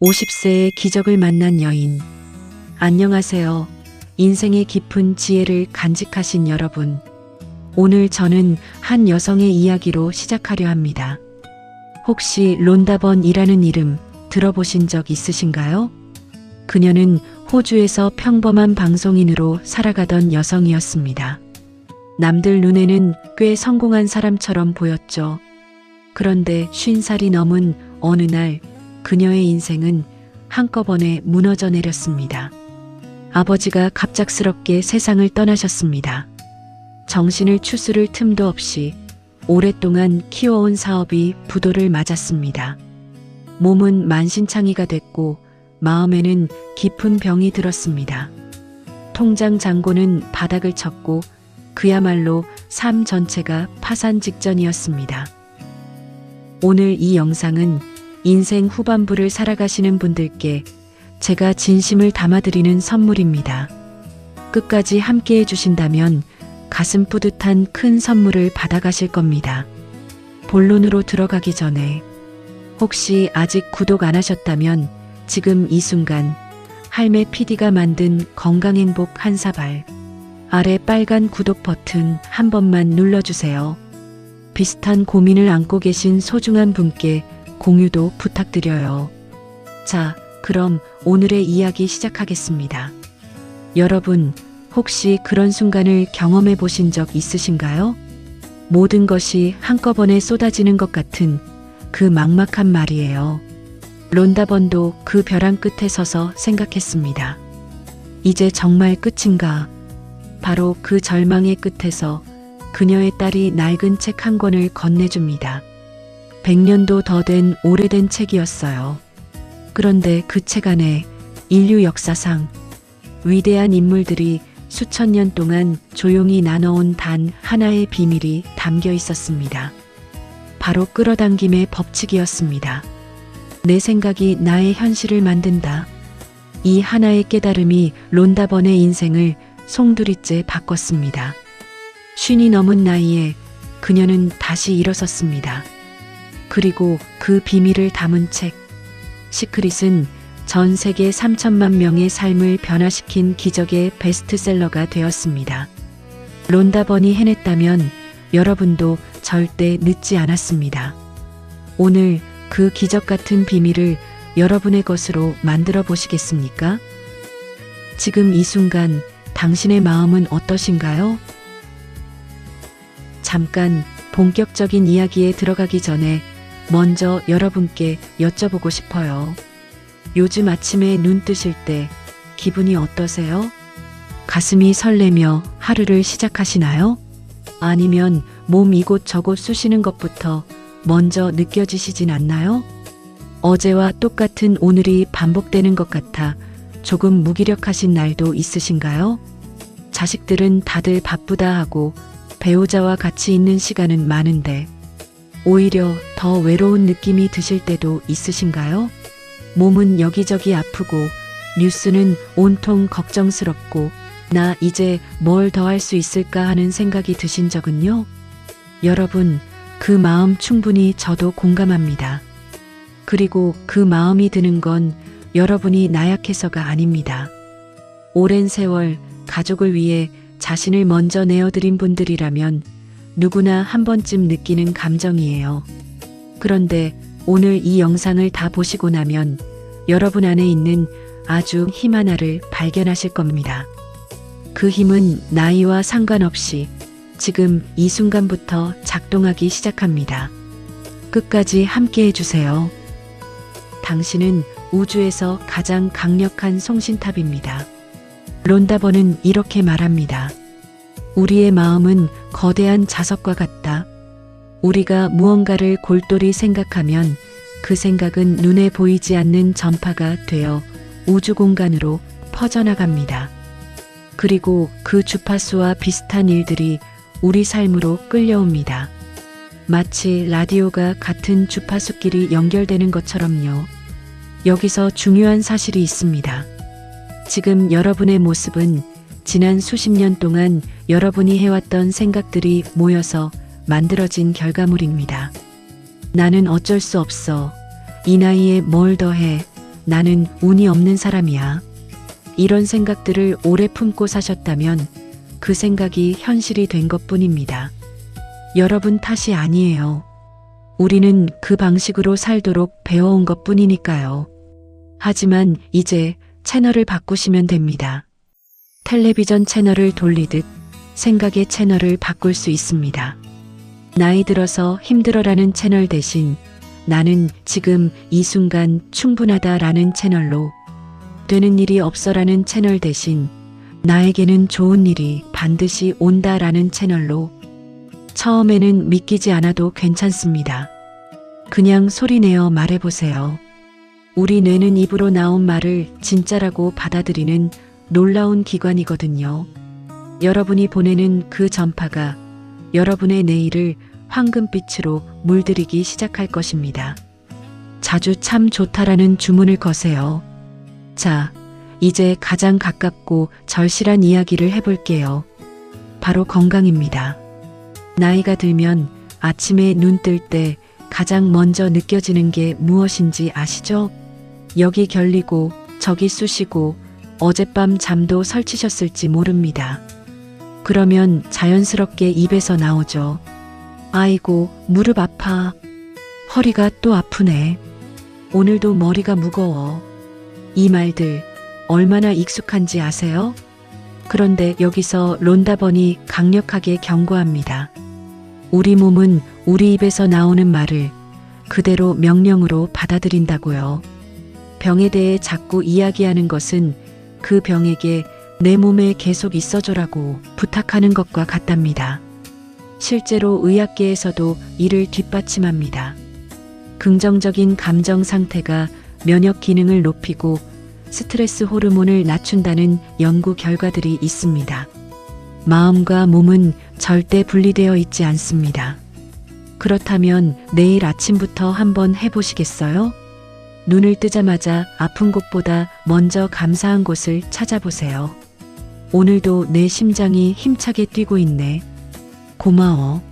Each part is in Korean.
50세의 기적을 만난 여인. 안녕하세요. 인생의 깊은 지혜를 간직하신 여러분. 오늘 저는 한 여성의 이야기로 시작하려 합니다. 혹시 론다 번이라는 이름 들어보신 적 있으신가요? 그녀는 호주에서 평범한 방송인으로 살아가던 여성이었습니다. 남들 눈에는 꽤 성공한 사람처럼 보였죠. 그런데 50살이 넘은 어느 날 그녀의 인생은 한꺼번에 무너져 내렸습니다. 아버지가 갑작스럽게 세상을 떠나셨습니다. 정신을 추스를 틈도 없이 오랫동안 키워온 사업이 부도를 맞았습니다. 몸은 만신창이가 됐고 마음에는 깊은 병이 들었습니다. 통장 잔고는 바닥을 쳤고 그야말로 삶 전체가 파산 직전이었습니다. 오늘 이 영상은 인생 후반부를 살아가시는 분들께 제가 진심을 담아드리는 선물입니다. 끝까지 함께 해주신다면 가슴 뿌듯한 큰 선물을 받아가실 겁니다. 본론으로 들어가기 전에 혹시 아직 구독 안 하셨다면 지금 이 순간 할매 PD가 만든 건강행복 한 사발 아래 빨간 구독 버튼 한 번만 눌러주세요. 비슷한 고민을 안고 계신 소중한 분께 공유도 부탁드려요. 자, 그럼 오늘의 이야기 시작하겠습니다. 여러분, 혹시 그런 순간을 경험해 보신 적 있으신가요? 모든 것이 한꺼번에 쏟아지는 것 같은 그 막막한 말이에요. 론다 번도 그 벼랑 끝에 서서 생각했습니다. 이제 정말 끝인가? 바로 그 절망의 끝에서 그녀의 딸이 낡은 책 한 권을 건네줍니다. 100년도 더 된 오래된 책이었어요. 그런데 그 책 안에 인류 역사상 위대한 인물들이 수천 년 동안 조용히 나눠온 단 하나의 비밀이 담겨 있었습니다. 바로 끌어당김의 법칙이었습니다. 내 생각이 나의 현실을 만든다. 이 하나의 깨달음이 론다 번의 인생을 송두리째 바꿨습니다. 50이 넘은 나이에 그녀는 다시 일어섰습니다. 그리고 그 비밀을 담은 책, 시크릿은 전 세계 3천만 명의 삶을 변화시킨 기적의 베스트셀러가 되었습니다. 론다 번이 해냈다면 여러분도 절대 늦지 않았습니다. 오늘 그 기적 같은 비밀을 여러분의 것으로 만들어 보시겠습니까? 지금 이 순간 당신의 마음은 어떠신가요? 잠깐 본격적인 이야기에 들어가기 전에 먼저 여러분께 여쭤보고 싶어요. 요즘 아침에 눈 뜨실 때 기분이 어떠세요? 가슴이 설레며 하루를 시작하시나요? 아니면 몸 이곳저곳 쑤시는 것부터 먼저 느껴지시진 않나요? 어제와 똑같은 오늘이 반복되는 것 같아 조금 무기력하신 날도 있으신가요? 자식들은 다들 바쁘다 하고 배우자와 같이 있는 시간은 많은데 오히려 더 외로운 느낌이 드실 때도 있으신가요? 몸은 여기저기 아프고 뉴스는 온통 걱정스럽고 나 이제 뭘 더 할 수 있을까 하는 생각이 드신 적은요? 여러분, 그 마음 충분히 저도 공감합니다. 그리고 그 마음이 드는 건 여러분이 나약해서가 아닙니다. 오랜 세월 가족을 위해 자신을 먼저 내어드린 분들이라면 누구나 한 번쯤 느끼는 감정이에요. 그런데 오늘 이 영상을 다 보시고 나면 여러분 안에 있는 아주 힘 하나를 발견하실 겁니다. 그 힘은 나이와 상관없이 지금 이 순간부터 작동하기 시작합니다. 끝까지 함께 해주세요. 당신은 우주에서 가장 강력한 송신탑입니다. 론다 번은 이렇게 말합니다. 우리의 마음은 거대한 자석과 같다. 우리가 무언가를 골똘히 생각하면 그 생각은 눈에 보이지 않는 전파가 되어 우주 공간으로 퍼져나갑니다. 그리고 그 주파수와 비슷한 일들이 우리 삶으로 끌려옵니다. 마치 라디오가 같은 주파수끼리 연결되는 것처럼요. 여기서 중요한 사실이 있습니다. 지금 여러분의 모습은 지난 수십 년 동안 여러분이 해왔던 생각들이 모여서 만들어진 결과물입니다. 나는 어쩔 수 없어. 이 나이에 뭘 더해. 나는 운이 없는 사람이야. 이런 생각들을 오래 품고 사셨다면 그 생각이 현실이 된 것뿐입니다. 여러분 탓이 아니에요. 우리는 그 방식으로 살도록 배워온 것뿐이니까요. 하지만 이제 채널을 바꾸시면 됩니다. 텔레비전 채널을 돌리듯 생각의 채널을 바꿀 수 있습니다. 나이 들어서 힘들어라는 채널 대신 나는 지금 이 순간 충분하다라는 채널로, 되는 일이 없어라는 채널 대신 나에게는 좋은 일이 반드시 온다라는 채널로, 처음에는 믿기지 않아도 괜찮습니다. 그냥 소리내어 말해보세요. 우리 뇌는 입으로 나온 말을 진짜라고 받아들이는 놀라운 기관이거든요. 여러분이 보내는 그 전파가 여러분의 내일을 황금빛으로 물들이기 시작할 것입니다. 자주 참 좋다라는 주문을 거세요. 자, 이제 가장 가깝고 절실한 이야기를 해볼게요. 바로 건강입니다. 나이가 들면 아침에 눈 뜰 때 가장 먼저 느껴지는 게 무엇인지 아시죠? 여기 결리고 저기 쑤시고 어젯밤 잠도 설치셨을지 모릅니다. 그러면 자연스럽게 입에서 나오죠. 아이고, 무릎 아파. 허리가 또 아프네. 오늘도 머리가 무거워. 이 말들 얼마나 익숙한지 아세요? 그런데 여기서 론다번이 강력하게 경고합니다. 우리 몸은 우리 입에서 나오는 말을 그대로 명령으로 받아들인다고요. 병에 대해 자꾸 이야기하는 것은 그 병에게 내 몸에 계속 있어줘라고 부탁하는 것과 같답니다. 실제로 의학계에서도 이를 뒷받침합니다. 긍정적인 감정 상태가 면역 기능을 높이고 스트레스 호르몬을 낮춘다는 연구 결과들이 있습니다. 마음과 몸은 절대 분리되어 있지 않습니다. 그렇다면 내일 아침부터 한번 해보시겠어요? 눈을 뜨자마자 아픈 곳보다 먼저 감사한 곳을 찾아보세요. 오늘도 내 심장이 힘차게 뛰고 있네. 고마워.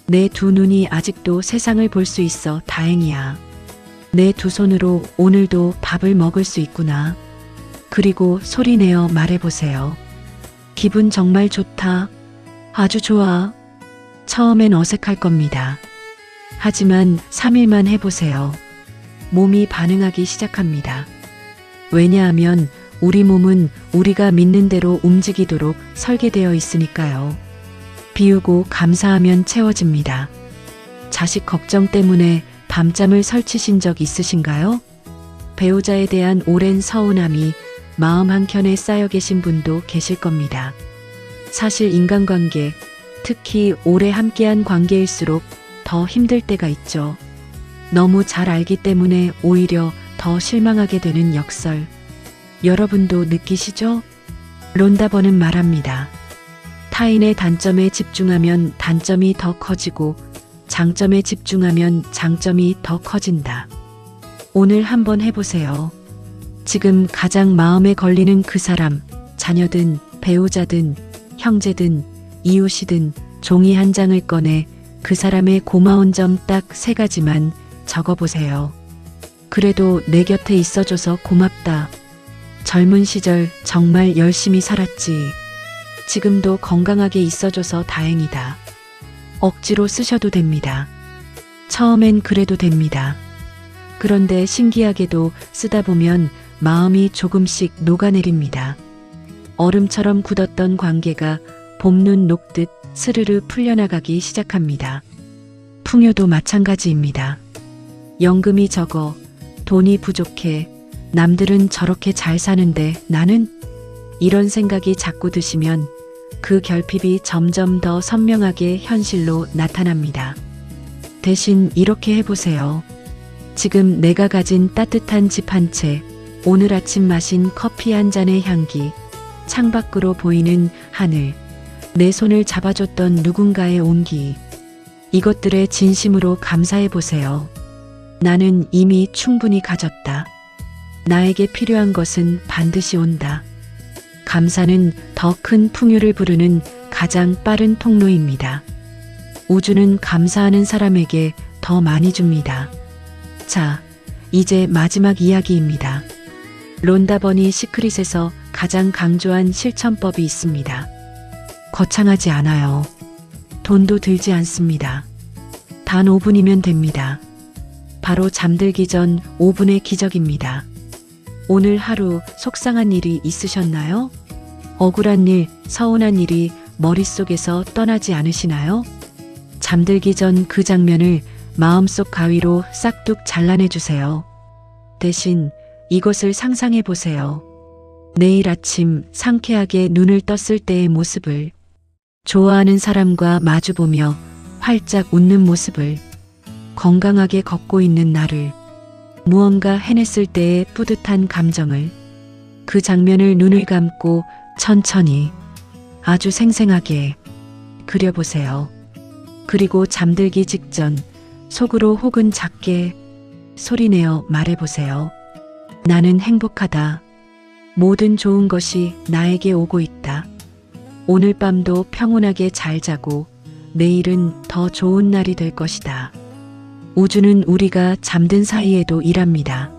내 두 눈이 아직도 세상을 볼 수 있어 다행이야. 내 두 손으로 오늘도 밥을 먹을 수 있구나. 그리고 소리내어 말해보세요. 기분 정말 좋다. 아주 좋아. 처음엔 어색할 겁니다. 하지만 3일만 해보세요. 몸이 반응하기 시작합니다. 왜냐하면 우리 몸은 우리가 믿는 대로 움직이도록 설계되어 있으니까요. 비우고 감사하면 채워집니다. 자식 걱정 때문에 밤잠을 설치신 적 있으신가요? 배우자에 대한 오랜 서운함이 마음 한켠에 쌓여 계신 분도 계실 겁니다. 사실 인간관계, 특히 오래 함께한 관계일수록 더 힘들 때가 있죠. 너무 잘 알기 때문에 오히려 더 실망하게 되는 역설. 여러분도 느끼시죠? 론다번은 말합니다. 타인의 단점에 집중하면 단점이 더 커지고 장점에 집중하면 장점이 더 커진다. 오늘 한번 해보세요. 지금 가장 마음에 걸리는 그 사람, 자녀든 배우자든 형제든 이웃이든 종이 한 장을 꺼내 그 사람의 고마운 점 딱 3가지만 적어보세요. 그래도 내 곁에 있어줘서 고맙다. 젊은 시절 정말 열심히 살았지. 지금도 건강하게 있어줘서 다행이다. 억지로 쓰셔도 됩니다. 처음엔 그래도 됩니다. 그런데 신기하게도 쓰다 보면 마음이 조금씩 녹아내립니다. 얼음처럼 굳었던 관계가 봄눈 녹듯 스르르 풀려나가기 시작합니다. 풍요도 마찬가지입니다. 연금이 적어, 돈이 부족해, 남들은 저렇게 잘 사는데 나는? 이런 생각이 자꾸 드시면 그 결핍이 점점 더 선명하게 현실로 나타납니다. 대신 이렇게 해보세요. 지금 내가 가진 따뜻한 집 한 채, 오늘 아침 마신 커피 한 잔의 향기, 창밖으로 보이는 하늘, 내 손을 잡아줬던 누군가의 온기, 이것들에 진심으로 감사해 보세요. 나는 이미 충분히 가졌다. 나에게 필요한 것은 반드시 온다. 감사는 더 큰 풍요를 부르는 가장 빠른 통로입니다. 우주는 감사하는 사람에게 더 많이 줍니다. 자, 이제 마지막 이야기입니다. 론다버니 시크릿에서 가장 강조한 실천법이 있습니다. 거창하지 않아요. 돈도 들지 않습니다. 단 5분이면 됩니다. 바로 잠들기 전 5분의 기적입니다. 오늘 하루 속상한 일이 있으셨나요? 억울한 일, 서운한 일이 머릿속에서 떠나지 않으시나요? 잠들기 전 그 장면을 마음속 가위로 싹둑 잘라내 주세요. 대신 이것을 상상해 보세요. 내일 아침 상쾌하게 눈을 떴을 때의 모습을, 좋아하는 사람과 마주보며 활짝 웃는 모습을, 건강하게 걷고 있는 나를, 무언가 해냈을 때의 뿌듯한 감정을, 그 장면을 눈을 감고 천천히 아주 생생하게 그려보세요. 그리고 잠들기 직전 속으로 혹은 작게 소리내어 말해보세요. 나는 행복하다. 모든 좋은 것이 나에게 오고 있다. 오늘 밤도 평온하게 잘 자고 내일은 더 좋은 날이 될 것이다. 우주는 우리가 잠든 사이에도 일합니다.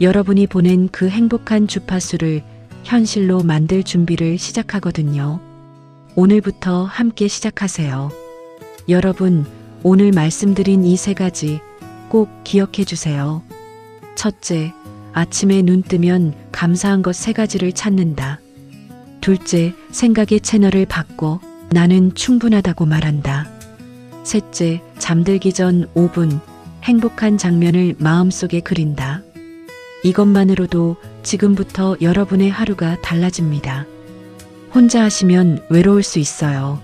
여러분이 보낸 그 행복한 주파수를 현실로 만들 준비를 시작하거든요. 오늘부터 함께 시작하세요. 여러분, 오늘 말씀드린 이 3가지 꼭 기억해 주세요. 첫째, 아침에 눈 뜨면 감사한 것 3가지를 찾는다. 둘째, 생각의 채널을 바꿔 나는 충분하다고 말한다. 셋째, 잠들기 전 5분 행복한 장면을 마음속에 그린다. 이것만으로도 지금부터 여러분의 하루가 달라집니다. 혼자 하시면 외로울 수 있어요.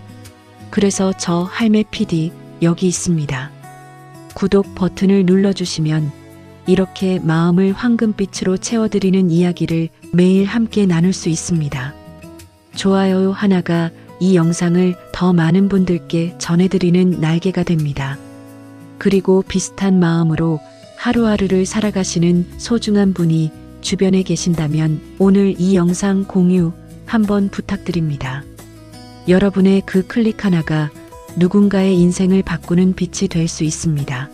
그래서 저 할매 PD 여기 있습니다. 구독 버튼을 눌러주시면 이렇게 마음을 황금빛으로 채워드리는 이야기를 매일 함께 나눌 수 있습니다. 좋아요 하나가 이 영상을 더 많은 분들께 전해드리는 날개가 됩니다. 그리고 비슷한 마음으로 하루하루를 살아가시는 소중한 분이 주변에 계신다면 오늘 이 영상 공유 한번 부탁드립니다. 여러분의 그 클릭 하나가 누군가의 인생을 바꾸는 빛이 될 수 있습니다.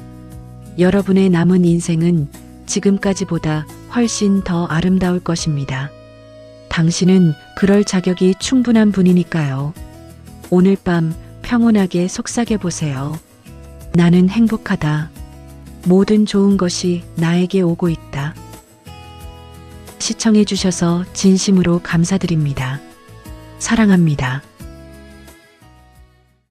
여러분의 남은 인생은 지금까지보다 훨씬 더 아름다울 것입니다. 당신은 그럴 자격이 충분한 분이니까요. 오늘 밤 평온하게 속삭여 보세요. 나는 행복하다. 모든 좋은 것이 나에게 오고 있다. 시청해 주셔서 진심으로 감사드립니다. 사랑합니다.